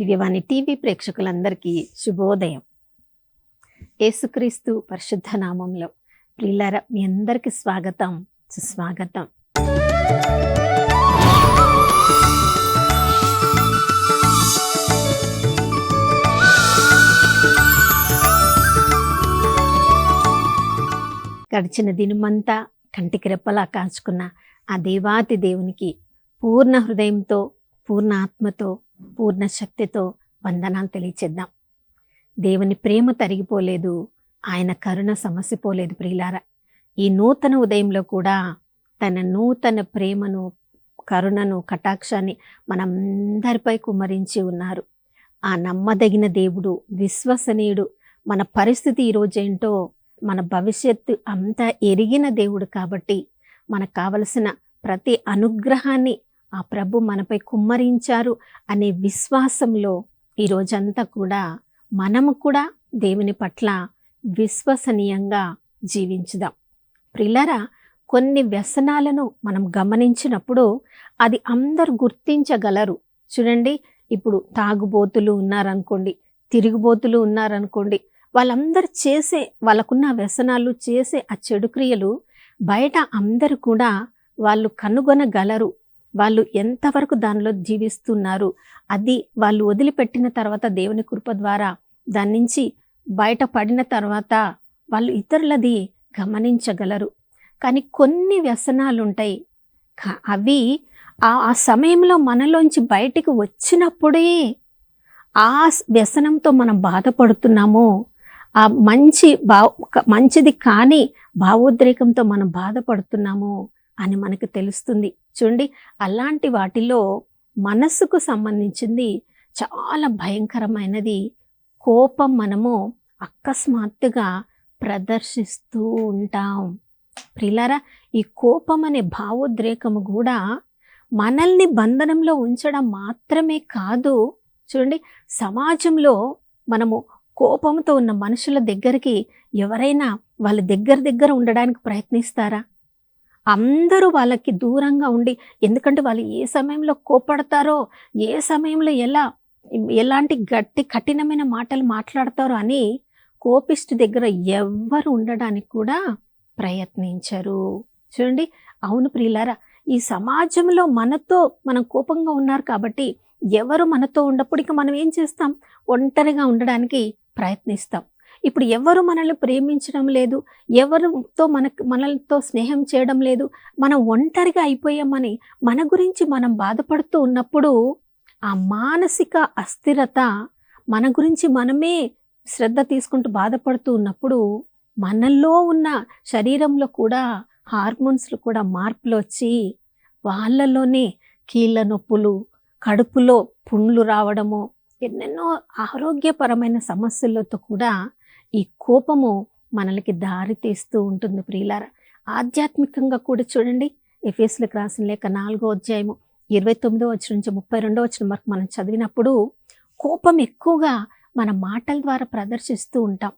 దివ్యవాణి TV ప్రేక్షకులందరికీ శుభోదయం. యేసుక్రీస్తు పరిశుద్ధ నామంలో ప్రియులారా, మీ అందరికీ స్వాగతం, సుస్వాగతం. గడిచిన దినమంతా కంటికి రెప్పలా కాచుకున్న ఆ దేవాతి దేవునికి పూర్ణ హృదయంతో, పూర్ణ ఆత్మతో, పూర్ణ శక్తితో వందనాలు తెలియచేద్దాం. దేవుని ప్రేమ తరిగిపోలేదు, ఆయన కరుణ సమసిపోలేదు. ప్రియులారా, ఈ నూతన ఉదయంలో కూడా తన నూతన ప్రేమను, కరుణను, కటాక్షాన్ని మనందరిపై కుమ్మరించి ఉన్నారు. ఆ నమ్మదగిన దేవుడు, విశ్వసనీయుడు, మన పరిస్థితి ఈరోజేంటో, మన భవిష్యత్తు అంతా ఎరిగిన దేవుడు కాబట్టి మనకు కావలసిన ప్రతి అనుగ్రహాన్ని ఆ ప్రభు మనపై కుమ్మరించారు అనే విశ్వాసంలో ఈరోజంతా కూడా మనము కూడా దేవుని పట్ల విశ్వసనీయంగా జీవించుదాం. ప్రియులారా, కొన్ని వ్యసనాలను మనం గమనించినప్పుడు అది అందరు గుర్తించగలరు. చూడండి, ఇప్పుడు తాగుబోతులు ఉన్నారనుకోండి, తిరుగుబోతులు ఉన్నారనుకోండి, వాళ్ళందరూ చేసే, వాళ్ళకున్న వ్యసనాలు, చేసే ఆ చెడు క్రియలు బయట అందరూ కూడా వాళ్ళు కనుగొనగలరు. వాళ్ళు ఎంతవరకు దానిలో జీవిస్తున్నారు, అది వాళ్ళు వదిలిపెట్టిన తర్వాత దేవుని కృప ద్వారా దాని నుంచి బయటపడిన తర్వాత వాళ్ళు ఇతరులది గమనించగలరు. కానీ కొన్ని వ్యసనాలు ఉంటాయి, అవి ఆ సమయంలో మనలోంచి బయటికి వచ్చినప్పుడే ఆ వ్యసనంతో మనం బాధపడుతున్నాము, ఆ మంచిది కానీ భావోద్రేకంతో మనం బాధపడుతున్నాము అని మనకు తెలుస్తుంది. చూడండి, అలాంటి వాటిలో మనస్సుకు సంబంధించింది చాలా భయంకరమైనది కోపం. మనము అకస్మాత్తుగా ప్రదర్శిస్తూ ఉంటాం. ప్రియులారా, ఈ కోపం అనే భావోద్రేకము కూడా మనల్ని బంధనంలో ఉంచడం మాత్రమే కాదు. చూడండి, సమాజంలో మనము కోపంతో ఉన్న మనుషుల దగ్గరికి ఎవరైనా వాళ్ళ దగ్గర ఉండడానికి ప్రయత్నిస్తారా? అందరూ వాళ్ళకి దూరంగా ఉండి, ఎందుకంటే వాళ్ళు ఏ సమయంలో కోపడతారో, ఏ సమయంలో ఎలాంటి కఠినమైన మాటలు మాట్లాడతారో అని కోపిష్టి దగ్గర ఎవ్వరు ఉండడానికి కూడా ప్రయత్నించరు. చూడండి, అవును ప్రియులారా, ఈ సమాజంలో మనం కోపంగా ఉన్నారు కాబట్టి ఎవరు మనతో ఉండప్పుడు ఇక మనం ఏం చేస్తాం? ఒంటరిగా ఉండడానికి ప్రయత్నిస్తాం. ఇప్పుడు ఎవరు మనల్ని ప్రేమించడం లేదు, ఎవరితో మనలతో స్నేహం చేయడం లేదు, మనం ఒంటరిగా అయిపోయామని మన గురించి మనం బాధపడుతూ ఉన్నప్పుడు, ఆ మానసిక అస్థిరత, మన గురించి మనమే శ్రద్ధ తీసుకుంటూ బాధపడుతూ ఉన్నప్పుడు మనలో ఉన్న శరీరంలో కూడా హార్మోన్స్లో కూడా మార్పులు వచ్చి వాళ్ళలోనే కీళ్ళ నొప్పులు, కడుపులో పుండ్లు రావడము, ఎన్నెన్నో ఆరోగ్యపరమైన సమస్యలతో కూడా ఈ కోపము మనకి దారి తీస్తూ ఉంటుంది. ప్రియులారా, ఆధ్యాత్మికంగా కూడా చూడండి, ఎఫెసీయులకు రాసిన లేఖ 4వ అధ్యాయము 29వ వచనం నుంచి 32వ వచనం వరకు మనం చదివినప్పుడు కోపం ఎక్కువగా మన మాటల ద్వారా ప్రదర్శిస్తూ ఉంటాం.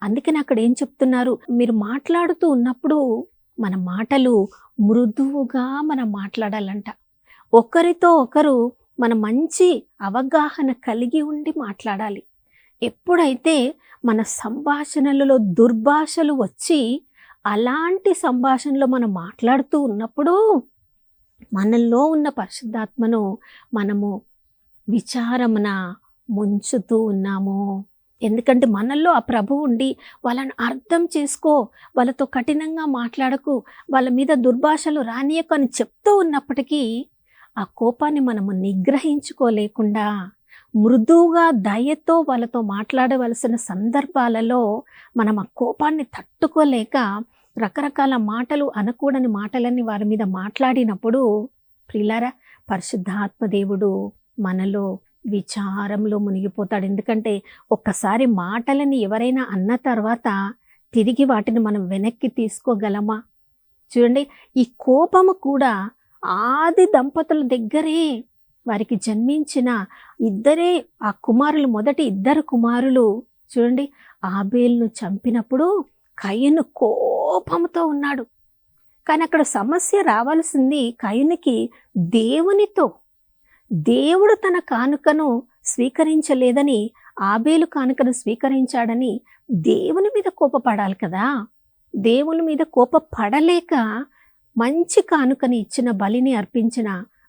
అందుకని అక్కడ ఏం చెప్తున్నారు? మీరు మాట్లాడుతూ ఉన్నప్పుడు మన మాటలు మృదువుగా మనం మాట్లాడాలంట. ఒకరితో ఒకరు మన మంచి అవగాహన కలిగి ఉండి మాట్లాడాలి. ఎప్పుడైతే మన సంభాషణలలో దుర్భాషలు వచ్చి అలాంటి సంభాషణలో మనం మాట్లాడుతూ ఉన్నప్పుడు మనలో ఉన్న పరిశుద్ధాత్మను మనము విచారమున ముంచుతూ ఉన్నాము. ఎందుకంటే మనల్లో ఆ ప్రభువు ఉండి వాళ్ళని అర్థం చేసుకో, వాళ్ళతో కఠినంగా మాట్లాడకు, వాళ్ళ మీద దుర్భాషలు రానియకు అని చెప్తూ ఉన్నప్పటికీ ఆ కోపాన్ని మనము నిగ్రహించుకోలేకుండా మృదువుగా దయతో వాళ్ళతో మాట్లాడవలసిన సందర్భాలలో మనం ఆ కోపాన్ని తట్టుకోలేక రకరకాల మాటలు, అనకూడని మాటలన్నీ వారి మీద మాట్లాడినప్పుడు ప్రియులారా, పరిశుద్ధాత్మ దేవుడు మనలో విచారంలో మునిగిపోతాడు. ఎందుకంటే ఒక్కసారి మాటలని ఎవరైనా అన్న తర్వాత తిరిగి వాటిని మనం వెనక్కి తీసుకోగలమా? చూడండి, ఈ కోపము కూడా ఆది దంపతుల దగ్గరే వారికి జన్మించిన ఆ కుమారులు, మొదటి 2 కుమారులు చూడండి, ఆబేలును చంపినప్పుడు కయీను కోపంతో ఉన్నాడు. కానీ అక్కడ సమస్య రావాల్సింది కయీనుకి దేవునితో. దేవుడు తన కానుకను స్వీకరించలేదని, ఆబేలు కానుకను స్వీకరించాడని దేవుని మీద కోపపడాలి కదా. దేవుని మీద కోపపడలేక మంచి కానుకని ఇచ్చిన, బలిని అర్పించిన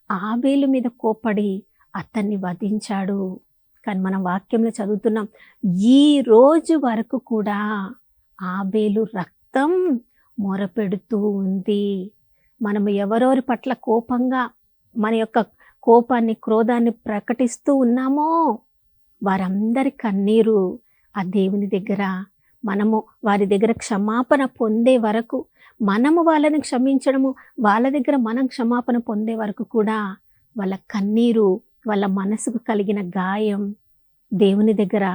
ఆబేలు మీద కోపడి అతన్ని వధించాడు. కానీ మనం వాక్యంలో చదువుతున్నాం, ఈ రోజు వరకు కూడా ఆబేలు రక్తం మొరపెడుతూ ఉంది. మనము ఎవరెవరి పట్ల కోపంగా మన యొక్క కోపాన్ని, క్రోధాన్ని ప్రకటిస్తూ ఉన్నామో వారందరి కన్నీరు ఆ దేవుని దగ్గర, మనము వారి దగ్గర క్షమాపణ పొందే వరకు, మనము వాళ్ళని క్షమించడము, వాళ్ళ దగ్గర మనం క్షమాపణ పొందే వరకు కూడా వాళ్ళ కన్నీరు, వాళ్ళ మనసుకు కలిగిన గాయం దేవుని దగ్గర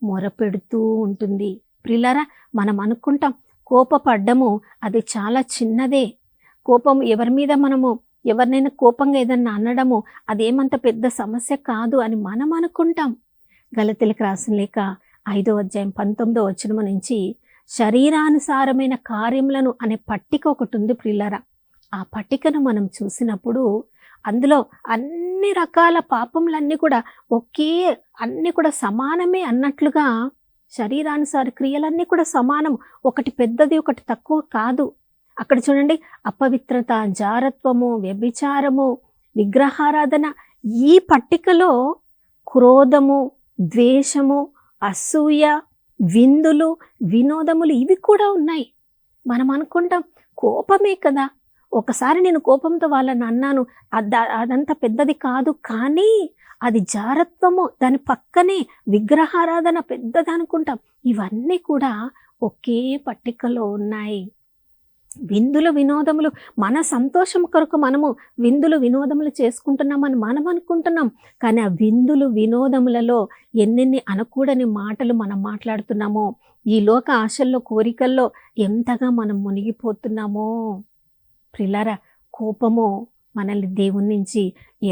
మొరపెడుతూ ఉంటుంది. ప్రియులారా, మనం అనుకుంటాం కోపపడ్డము అది చాలా చిన్నదే, కోపం ఎవరి మీద మనము ఎవరినైనా కోపంగా ఏదన్నా అనడము అదేమంత పెద్ద సమస్య కాదు అని మనం అనుకుంటాం. గలతీయులకు రాసిన లేఖ 5వ అధ్యాయం 19వ వచనం నుంచి శరీరానుసారమైన కార్యములను అనే పట్టిక ఒకటి ఉంది ప్రియులారా. ఆ పట్టికను మనం చూసినప్పుడు అందులో అన్ని రకాల పాపములన్నీ కూడా అన్నీ కూడా సమానమే అన్నట్లుగా, శరీరానుసార క్రియలన్నీ కూడా సమానం, ఒకటి పెద్దది ఒకటి తక్కువ కాదు. అక్కడ చూడండి, అపవిత్రత, జారత్వము, వ్యభిచారము, విగ్రహారాధన, ఈ పట్టికలో క్రోధము, ద్వేషము, అసూయ, విందులు, వినోదములు ఇవి కూడా ఉన్నాయి. మనం అనుకుంటాం కోపమే కదా, ఒకసారి నేను కోపంతో వాళ్ళని అన్నాను, అదంత పెద్దది కాదు. కానీ అది జారత్వము, దాని పక్కనే విగ్రహారాధన పెద్దది అనుకుంటాం. ఇవన్నీ కూడా ఒకే పట్టికలో ఉన్నాయి. విందులు, వినోదములు, మన సంతోషం కొరకు మనము విందులు, వినోదములు చేసుకుంటున్నామని మనం అనుకుంటున్నాం. కానీ ఆ విందులు, వినోదములలో ఎన్నెన్ని అనకూడని మాటలు మనం మాట్లాడుతున్నామో, ఈ లోక ఆశల్లో, కోరికల్లో ఎంతగా మనం మునిగిపోతున్నామో. ప్రియులారా, కోపము మనల్ని దేవుని నుంచి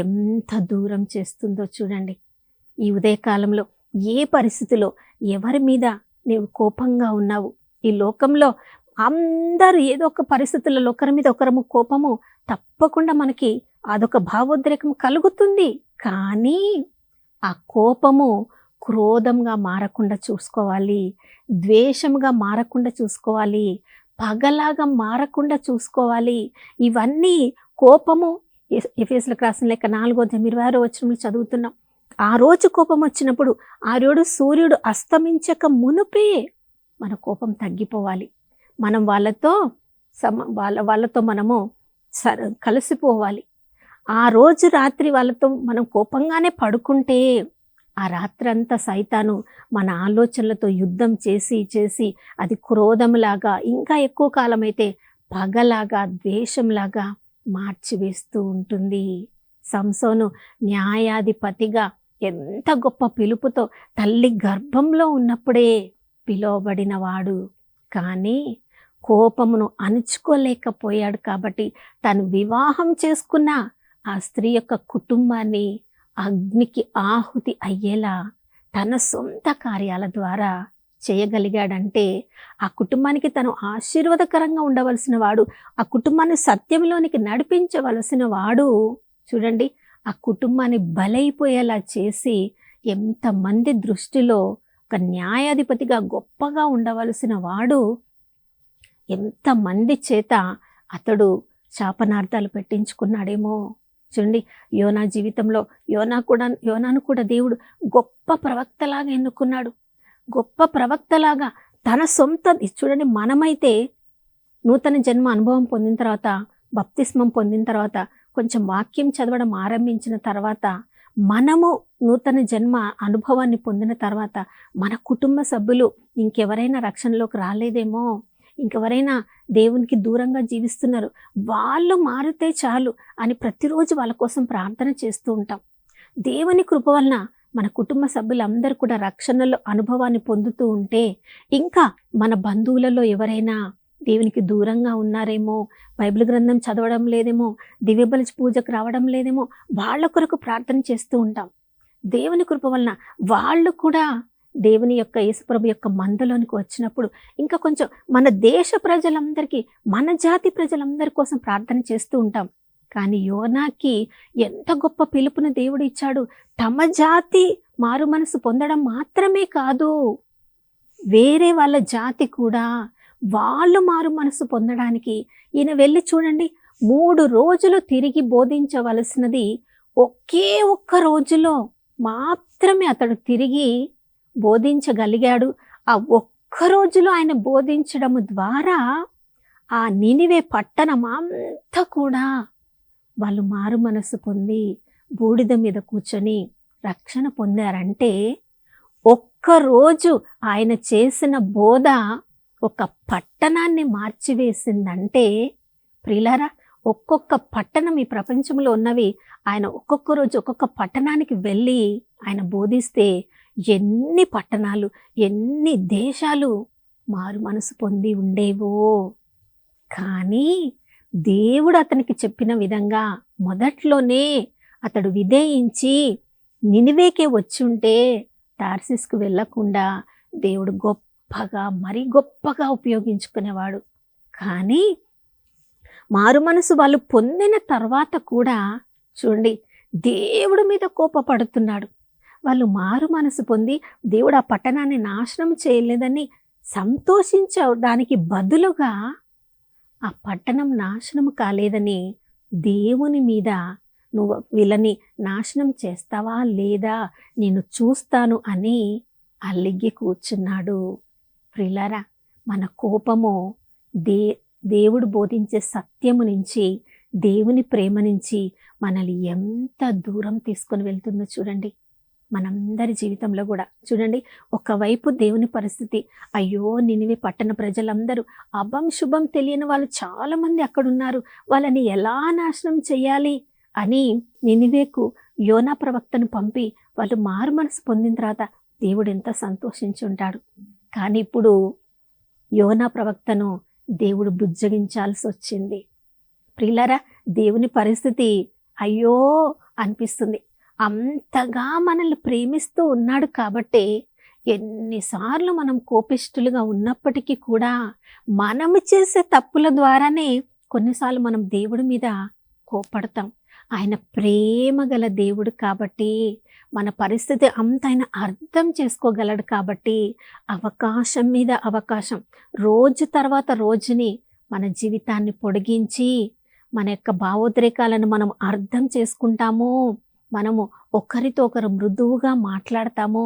ఎంత దూరం చేస్తుందో చూడండి. ఈ ఉదయకాలంలో ఏ పరిస్థితిలో ఎవరి మీద నీవు కోపంగా ఉన్నావు? ఈ లోకంలో అందరూ ఏదో ఒక పరిస్థితులలో ఒకరి మీద ఒకరము కోపము తప్పకుండా మనకి అదొక భావోద్రేకం కలుగుతుంది. కానీ ఆ కోపము క్రోధంగా మారకుండా చూసుకోవాలి, ద్వేషంగా మారకుండా చూసుకోవాలి, పగలాగా మారకుండా చూసుకోవాలి. ఇవన్నీ కోపము, ఎఫెసీయులకు రాసిన లేఖ 4:26 వచనంలో చదువుతున్నాం. ఆ రోజు కోపం వచ్చినప్పుడు, ఆ రోజు సూర్యుడు అస్తమించక మునుపే మన కోపం తగ్గిపోవాలి. మనం వాళ్ళతో మనము కలిసిపోవాలి. ఆ రోజు రాత్రి వాళ్ళతో మనం కోపంగానే పడుకుంటే ఆ రాత్రంతా సైతాను మన ఆలోచనలతో యుద్ధం చేసి అది క్రోధంలాగా, ఇంకా ఎక్కువ కాలం అయితే పగలాగా, ద్వేషంలాగా మార్చివేస్తూ ఉంటుంది. సంసోను న్యాయాధిపతిగా ఎంత గొప్ప పిలుపుతో తల్లి గర్భంలో ఉన్నప్పుడే పిలువబడిన వాడు. కానీ కోపమును అణుచుకోలేకపోయాడు. కాబట్టి తను వివాహం చేసుకున్న ఆ స్త్రీ యొక్క కుటుంబాన్ని అగ్నికి ఆహుతి అయ్యేలా తన సొంత కార్యాల ద్వారా చేయగలిగాడంటే ఆ కుటుంబానికి తను ఆశీర్వాదకరంగా ఉండవలసిన వాడు, ఆ కుటుంబాన్ని సత్యంలోనికి నడిపించవలసిన వాడు. చూడండి, ఆ కుటుంబాన్ని బలైపోయేలా చేసి ఎంతమంది దృష్టిలో ఒక న్యాయాధిపతిగా గొప్పగా ఉండవలసిన వాడు ఎంతమంది చేత అతడు శాపనార్థాలు పెట్టించుకున్నాడేమో. చూడండి, యోనా జీవితంలో యోనాను కూడా దేవుడు గొప్ప ప్రవక్తలాగా ఎన్నుకున్నాడు. గొప్ప ప్రవక్తలాగా తన సొంత, చూడండి, మనమైతే నూతన జన్మ అనుభవం పొందిన తర్వాత, బప్తిస్మం పొందిన తర్వాత, కొంచెం వాక్యం చదవడం ఆరంభించిన తర్వాత, మనము నూతన జన్మ అనుభవాన్ని పొందిన తర్వాత మన కుటుంబ సభ్యులు ఇంకెవరైనా రక్షణలోకి రాలేదేమో, ఇంకెవరైనా దేవునికి దూరంగా జీవిస్తున్నారు, వాళ్ళు మారితే చాలు అని ప్రతిరోజు వాళ్ళ కోసం ప్రార్థన చేస్తూ ఉంటాం. దేవుని కృప వలన మన కుటుంబ సభ్యులందరూ కూడా రక్షణలో అనుభవాన్ని పొందుతూ ఉంటే, ఇంకా మన బంధువులలో ఎవరైనా దేవునికి దూరంగా ఉన్నారేమో, బైబిల్ గ్రంథం చదవడం లేదేమో, దివ్యబలి పూజకు రావడం లేదేమో, వాళ్ళ కొరకు ప్రార్థన చేస్తూ ఉంటాం. దేవుని కృప వలన వాళ్ళు కూడా దేవుని యొక్క యేసుప్రభు యొక్క మందలోనికి వచ్చినప్పుడు ఇంకా కొంచెం మన దేశ ప్రజలందరికీ, మన జాతి ప్రజలందరి కోసం ప్రార్థన చేస్తూ ఉంటాం. కానీ యోనాకి ఎంత గొప్ప పిలుపుని దేవుడు ఇచ్చాడు. తమ జాతి మారు మనసు పొందడం మాత్రమే కాదు, వేరే వాళ్ళ జాతి కూడా వాళ్ళు మారు మనసు పొందడానికి ఈయన వెళ్ళి చూడండి, 3 రోజులు తిరిగి బోధించవలసినది ఒకే ఒక్క రోజులో మాత్రమే అతడు తిరిగి బోధించగలిగాడు. ఆ ఒక్క రోజులో ఆయన బోధించడం ద్వారా ఆ నినివే పట్టణం అంతా కూడా వాళ్ళు మారు మనసు పొంది బూడిద మీద కూర్చొని రక్షణ పొందారంటే, ఒక్కరోజు ఆయన చేసిన బోధ ఒక పట్టణాన్ని మార్చివేసిందంటే, ప్రియులారా, ఒక్కొక్క పట్టణం ఈ ప్రపంచంలో ఉన్నవి ఆయన ఒక్కొక్క రోజు ఒక్కొక్క పట్టణానికి వెళ్ళి ఆయన బోధిస్తే ఎన్ని పట్టణాలు, ఎన్ని దేశాలు మారు మనసు పొంది ఉండేవో. కానీ దేవుడు అతనికి చెప్పిన విధంగా మొదట్లోనే అతడు విధేయించి నినివేకే వచ్చుంటే తార్సిస్కు వెళ్ళకుండా దేవుడు మరీ గొప్పగా ఉపయోగించుకునేవాడు. కానీ మారు మనసు వాళ్ళు పొందిన తర్వాత కూడా చూడండి, దేవుడి మీద కోపపడుతున్నాడు. వాళ్ళు మారు మనసు పొంది దేవుడు ఆ పట్టణాన్ని నాశనం చేయలేదని సంతోషించడానికి బదులుగా ఆ పట్టణం నాశనం కాలేదని దేవుని మీద, నువ్వు వీళ్ళని నాశనం చేస్తావా లేదా నేను చూస్తాను అని అలిగి కూర్చున్నాడు. ప్రియులారా, మన కోపము దేవుడు బోధించే సత్యము నుంచి, దేవుని ప్రేమ నుంచి మనల్ని ఎంత దూరం తీసుకొని వెళ్తుందో చూడండి. మనందరి జీవితంలో కూడా చూడండి, ఒకవైపు దేవుని పరిస్థితి, అయ్యో నినివే పట్టణ ప్రజలందరూ అభం శుభం తెలియని వాళ్ళు చాలామంది అక్కడున్నారు, వాళ్ళని ఎలా నాశనం చేయాలి అని నినివేకు యోనా ప్రవక్తను పంపి వాళ్ళు మారు మనసు పొందిన తర్వాత దేవుడు ఎంత సంతోషించి ఉంటాడు. కానీ ఇప్పుడు యోనా ప్రవక్తను దేవుడు బుజ్జగించాల్సి వచ్చింది. ప్రియులారా, దేవుని పరిస్థితి అయ్యో అనిపిస్తుంది. అంతగా మనల్ని ప్రేమిస్తూ ఉన్నాడు కాబట్టి ఎన్నిసార్లు మనం కోపిష్ఠులుగా ఉన్నప్పటికీ కూడా మనము చేసే తప్పుల ద్వారానే కొన్నిసార్లు మనం దేవుడి మీద కోపడతాం. ఆయన ప్రేమ గల దేవుడు కాబట్టి, మన పరిస్థితి అంత ఆయన అర్థం చేసుకోగలడు కాబట్టి అవకాశం మీద అవకాశం, రోజు తర్వాత రోజుని మన జీవితాన్ని పొడిగించి మన యొక్క భావోద్రేకాలను మనం అర్థం చేసుకుంటాము. మనము ఒకరితో ఒకరు మృదువుగా మాట్లాడతాము,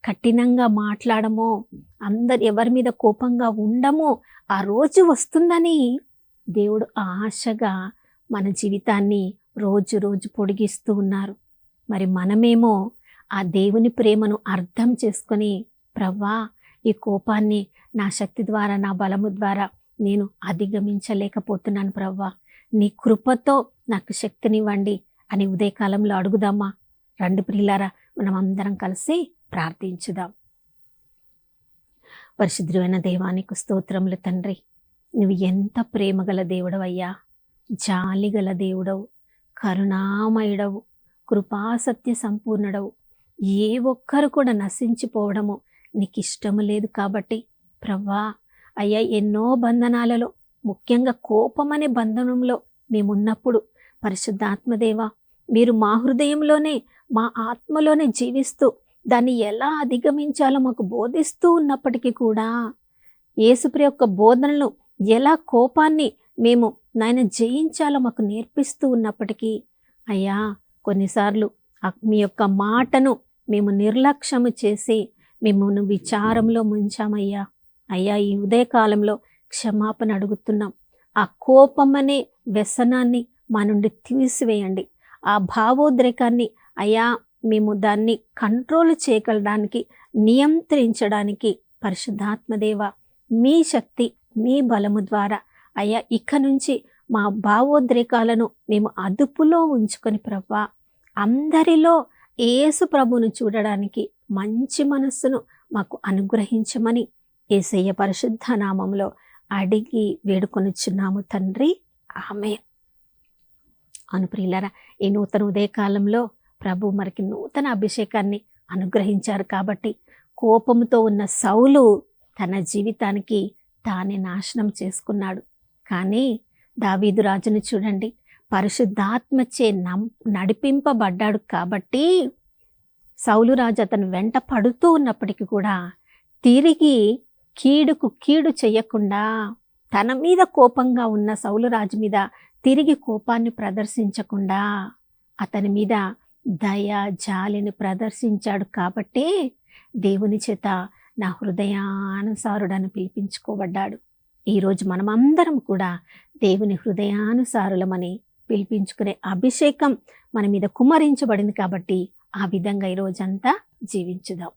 కఠినంగా మాట్లాడము, ఎవరి మీద కోపంగా ఉండము. ఆ రోజు వస్తుందని దేవుడు ఆశగా మన జీవితాన్ని రోజు రోజు పొడిగిస్తూ ఉన్నారు. మరి మనమేమో ఆ దేవుని ప్రేమను అర్థం చేసుకొని, ప్రవ్వా, ఈ కోపాన్ని నా శక్తి ద్వారా, నా బలము ద్వారా నేను అధిగమించలేకపోతున్నాను ప్రవ్వా, నీ కృపతో నాకు శక్తినివ్వండి అని ఉదయకాలంలో అడుగుదామా? రండి ప్రియులారా, మనం అందరం కలిసి ప్రార్థించుదాం. పరిశుద్ధుడైన దేవానికి స్తోత్రములు తండ్రి. నువ్వు ఎంత ప్రేమగల దేవుడవయ్యా, జాలిగల దేవుడవు, కరుణామయుడవు, కృపాసత్య సంపూర్ణుడవు. ఏ ఒక్కరు కూడా నశించిపోవడము నీకు ఇష్టము లేదు కాబట్టి ప్రవ్వా, అయ్యా, ఎన్నో బంధనాలలో, ముఖ్యంగా కోపమనే బంధనంలో మేమున్నప్పుడు పరిశుద్ధాత్మదేవా, మీరు మా హృదయంలోనే, మా ఆత్మలోనే జీవిస్తూ దాన్ని ఎలా అధిగమించాలో మాకు బోధిస్తూ ఉన్నప్పటికీ కూడా, యేసుప్రియ యొక్క బోధనలు ఎలా కోపాన్ని మేము నాయన జయించాలో మాకు నేర్పిస్తూ ఉన్నప్పటికీ అయ్యా, కొన్నిసార్లు మీ యొక్క మాటను మేము నిర్లక్ష్యము చేసి మిమ్మల్ని విచారంలో ముంచామయ్యా. అయ్యా, ఈ ఉదయకాలంలో క్షమాపణ అడుగుతున్నాం. ఆ కోపమనే వ్యసనాన్ని మా నుండి తీసివేయండి. ఆ భావోద్రేకాన్ని అయ్యా మేము దాన్ని కంట్రోల్ చేయగలడానికి, నియంత్రించడానికి పరిశుద్ధాత్మదేవ మీ శక్తి, మీ బలము ద్వారా అయ్యా ఇక నుంచి మా భావోద్రేకాలను మేము అదుపులో ఉంచుకొని ప్రవ్వా, అందరిలో యేసు ప్రభువును చూడడానికి మంచి మనస్సును మాకు అనుగ్రహించమని యేసయ్య పరిశుద్ధ నామంలో అడిగి వేడుకొనుచున్నాము తండ్రి, ఆమేన్. అవును ప్రియులారా, ఈ నూతన ఉదయకాలంలో ప్రభు మనకి నూతన అభిషేకాన్ని అనుగ్రహించారు కాబట్టి కోపంతో ఉన్న సౌలు తన జీవితానికి తానే నాశనం చేసుకున్నాడు. కానీ దావీదు రాజును చూడండి, పరిశుద్ధాత్మచే నడిపింపబడ్డాడు కాబట్టి సౌలు రాజు అతను వెంట పడుతూ ఉన్నప్పటికీ కూడా తిరిగి కీడుకు కీడు చెయ్యకుండా తన మీద కోపంగా ఉన్న సౌలు రాజు మీద తిరిగి కోపాన్ని ప్రదర్శించకుండా అతని మీద దయ జాలిని ప్రదర్శించాడు కాబట్టి దేవుని చేత నా హృదయానుసారుడని పిలిపించుకోబడ్డాడు. ఈరోజు మనమందరం కూడా దేవుని హృదయానుసారులమని పిలిపించుకునే అభిషేకం మన మీద కుమ్మరించబడింది కాబట్టి ఆ విధంగా ఈరోజంతా జీవించుదాం.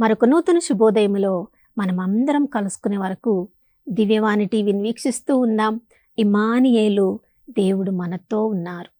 మరొక నూతన శుభోదయములో మనమందరం కలుసుకునే వరకు దివ్యవాణి టీవీని వీక్షిస్తూ ఉన్నాం. ఇమ్మానుయేలు, దేవుడు మనతో ఉన్నారు.